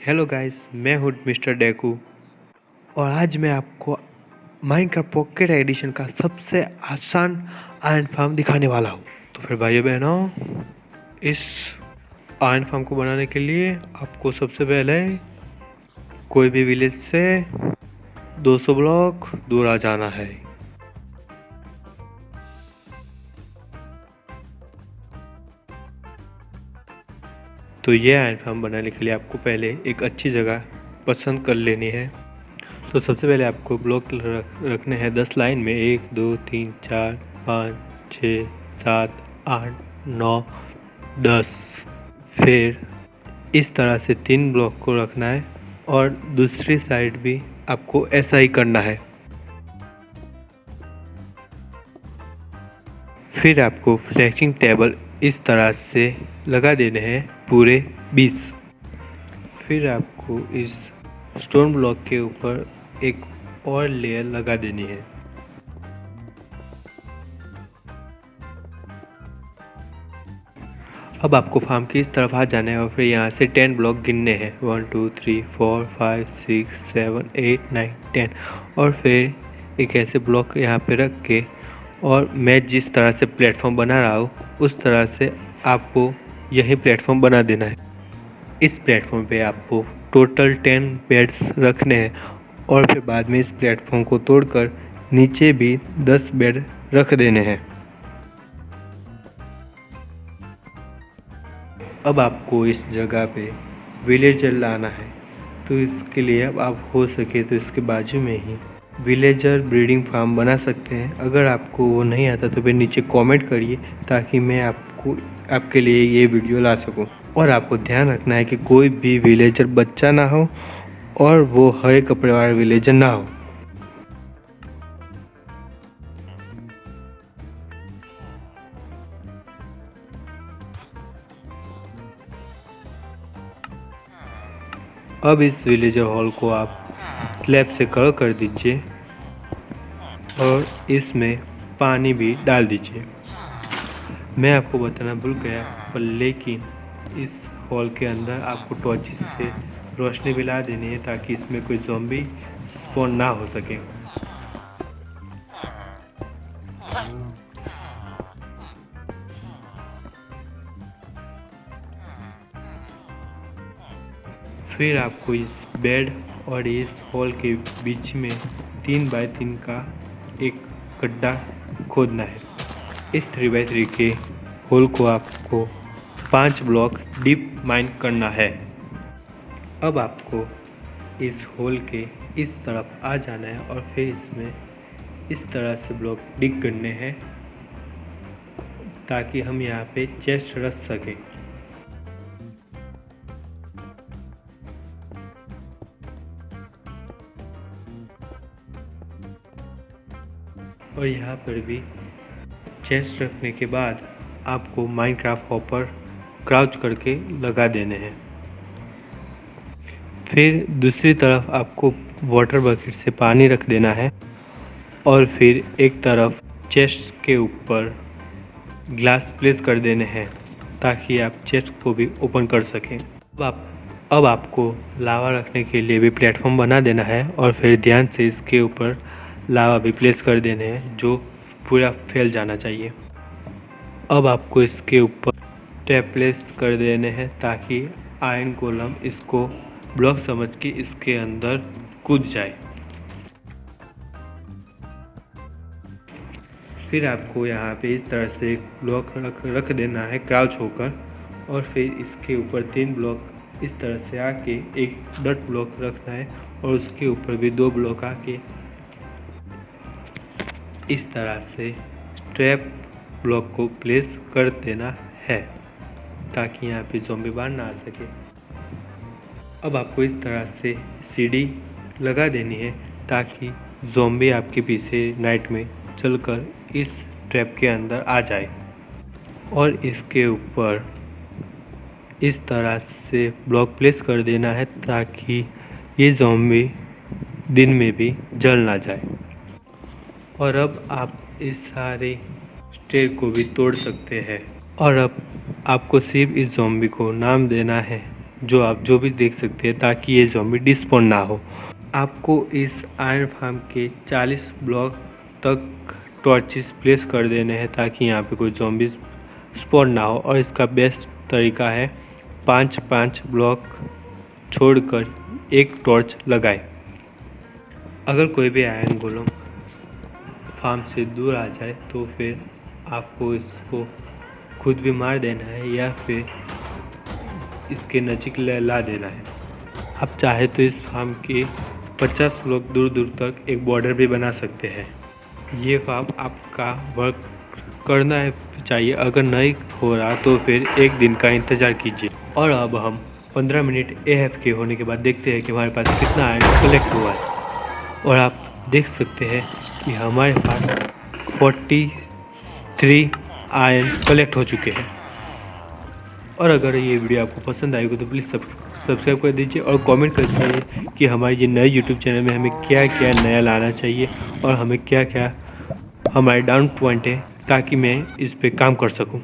Hello guys, मैं हूँ mister डेकू और आज मैं आपको माइनक्राफ्ट पॉकेट एडिशन का सबसे आसान आयरन फार्म दिखाने वाला हूँ। तो फिर भाइयों बहनों, इस आयरन फार्म को बनाने के लिए आपको सबसे पहले कोई भी विलेज से 200 ब्लॉक दूर आ जाना है। तो ये आयरन फार्म बनाने के लिए आपको पहले एक अच्छी जगह पसंद कर लेनी है। तो सबसे पहले आपको ब्लॉक रखने हैं 10 लाइन में, 1 2 3 4 5 6 7 8 9 10। फिर इस तरह से 3 ब्लॉक को रखना है और दूसरी साइड भी आपको ऐसा ही करना है। फिर आपको फ्लैशिंग टेबल इस तरह से लगा देने हैं पूरे 20। फिर आपको इस स्टोन ब्लॉक के ऊपर एक और लेयर लगा देनी है। अब आपको फार्म की इस तरफ आ जाना है और फिर यहाँ से 10 ब्लॉक गिनने हैं, 1 2 3 4 5 6 7 8 9 10। और फिर एक ऐसे ब्लॉक यहाँ पे रख के, और मैं जिस तरह से प्लेटफॉर्म बना रहा हूँ उस तरह से आपको यही प्लेटफॉर्म बना देना है। इस प्लेटफॉर्म पे आपको टोटल 10 बेड्स रखने हैं और फिर बाद में इस प्लेटफॉर्म को तोड़कर नीचे भी 10 बेड रख देने हैं। अब आपको इस जगह पे विलेजर लाना है, तो इसके लिए अब आप हो सके तो इसके बाजू में ही विलेजर ब्रीडिंग फार्म बना सकते हैं। अगर आपको वो नहीं आता तो फिर नीचे कमेंट करिए ताकि मैं आपके लिए ये वीडियो ला सकूं। और आपको ध्यान रखना है कि कोई भी विलेजर बच्चा ना हो और वो हरे कपड़े वाला विलेजर ना हो। अब इस विलेजर हॉल को आप स्लैब से कवर कर दीजिए और इसमें पानी भी डाल दीजिए। मैं आपको बताना भूल गया, पर लेकिन इस हॉल के अंदर आपको टॉर्चेस से रोशनी भी ला देनी है ताकि इसमें कोई ज़ॉम्बी स्पॉन ना हो सके। फिर आपको इस बेड और इस हॉल के बीच में 3 बाय 3 का एक गड्ढा खोदना है। इस 3 बाय 3 के होल को आपको 5 ब्लॉक डीप माइन करना है। अब आपको इस होल के इस तरफ आ जाना है और फिर इसमें इस तरह से ब्लॉक डिग करने हैं ताकि हम यहाँ पे चेस्ट रख सकें। और यहाँ पर भी चेस्ट रखने के बाद आपको माइनक्राफ्ट हॉपर क्राउच करके लगा देने हैं। फिर दूसरी तरफ आपको वाटर बकेट से पानी रख देना है और फिर एक तरफ चेस्ट के ऊपर ग्लास प्लेस कर देने हैं ताकि आप चेस्ट को भी ओपन कर सकें। अब आपको लावा रखने के लिए भी प्लेटफॉर्म बना देना है और फिर ध्यान से इसके ऊपर लावा भी प्लेस कर देने हैं जो पूरा फैल जाना चाहिए। अब आपको इसके ऊपर टैप प्लेस कर देने हैं ताकि आयरन गोलम इसको ब्लॉक समझ के इसके अंदर कूद जाए। फिर आपको यहाँ पे इस तरह से एक ब्लॉक रख देना है क्राउच होकर और फिर इसके ऊपर 3 ब्लॉक इस तरह से आके एक डट ब्लॉक रखना है और उसके ऊपर भी 2 ब्लॉक आके इस तरह से ट्रैप ब्लॉक को प्लेस कर देना है ताकि यहाँ पे ज़ॉम्बी बाहर ना आ सके। अब आपको इस तरह से सीढ़ी लगा देनी है ताकि ज़ॉम्बी आपके पीछे नाइट में चलकर इस ट्रैप के अंदर आ जाए। और इसके ऊपर इस तरह से ब्लॉक प्लेस कर देना है ताकि ये ज़ॉम्बी दिन में भी जल ना जाए। और अब आप इस सारे स्टेयर को भी तोड़ सकते हैं। और अब आपको सिर्फ इस ज़ॉम्बी को नाम देना है जो भी देख सकते हैं, ताकि ये ज़ॉम्बी डिस्पॉन ना हो। आपको इस आयरन फार्म के 40 ब्लॉक तक टॉर्चेस प्लेस कर देने हैं, ताकि यहाँ पे कोई ज़ॉम्बी स्पॉन ना हो। और इसका बेस्ट तरीका है 5-5 ब्लॉक छोड़कर एक टॉर्च लगाए। अगर कोई भी आयरन गोलम फार्म से दूर आ जाए तो फिर आपको इसको खुद भी मार देना है या फिर इसके नज़दीक ला देना है। आप चाहे तो इस फार्म के 50 ब्लॉक दूर दूर तक एक बॉर्डर भी बना सकते हैं। ये फार्म आपका वर्क करना है चाहिए। अगर नहीं हो रहा तो फिर एक दिन का इंतज़ार कीजिए। और अब हम 15 मिनट AFK होने के बाद देखते हैं कि हमारे पास कितना आयरन कलेक्ट हुआ है। और आप देख सकते हैं कि हमारे पास 43 आयरन कलेक्ट हो चुके हैं। और अगर ये वीडियो आपको पसंद आएगी तो प्लीज़ सब्सक्राइब कर दीजिए और कमेंट कर दीजिए कि हमारे ये नए यूट्यूब चैनल में हमें क्या क्या नया लाना चाहिए और हमें क्या क्या हमारे डाउन पॉइंट है, ताकि मैं इस पे काम कर सकूं।